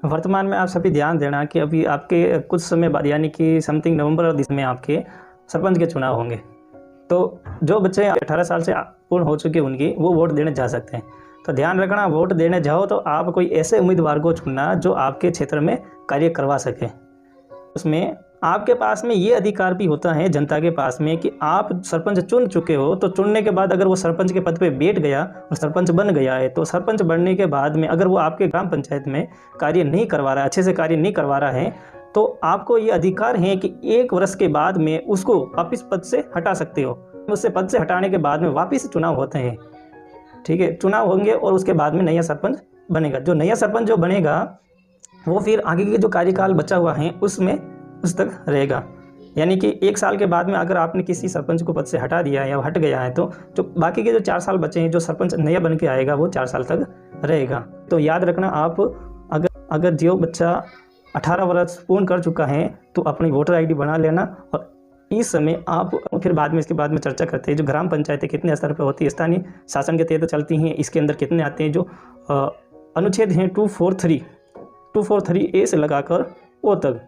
वर्तमान में आप सभी ध्यान देना कि अभी आपके कुछ समय बाद यानी कि समथिंग नवंबर और दिसंबर में आपके सरपंच के चुनाव होंगे। तो जो बच्चे 18 साल से पूर्ण हो चुके उनकी वो वोट देने जा सकते हैं। तो ध्यान रखना, वोट देने जाओ तो आप कोई ऐसे उम्मीदवार को चुनना जो आपके क्षेत्र में कार्य करवा सके। उसमें आपके पास में ये अधिकार भी होता है जनता के पास में कि आप सरपंच चुन चुके हो, तो चुनने के बाद अगर वो सरपंच के पद पे बैठ गया और सरपंच बन गया है, तो सरपंच बनने के बाद में अगर वो आपके ग्राम पंचायत में कार्य नहीं करवा रहा है, अच्छे से कार्य नहीं करवा रहा है, तो आपको ये अधिकार है कि 1 वर्ष के बाद में उसको वापिस पद से हटा सकते हो। उससे पद से हटाने के बाद में वापिस चुनाव होते हैं, ठीक है, चुनाव होंगे और उसके बाद में नया सरपंच बनेगा। जो नया सरपंच जो बनेगा वो फिर आगे के जो कार्यकाल बचा हुआ है उसमें उस तक रहेगा। यानी कि 1 साल के बाद में अगर आपने किसी सरपंच को पद से हटा दिया या हट गया है, तो जो बाकी के जो 4 साल बचे हैं, जो सरपंच नया बन के आएगा वो 4 साल तक रहेगा। तो याद रखना, आप अगर जो बच्चा 18 वर्ष पूर्ण कर चुका है तो अपनी वोटर ID बना लेना। और इस समय आप फिर बाद में इसके बाद में चर्चा करते हैं जो ग्राम पंचायतें कितने स्तर पर होती है, स्थानीय शासन के तहत चलती हैं, इसके अंदर कितने आते हैं, जो अनुच्छेद हैं 243A से लगाकर ओ तक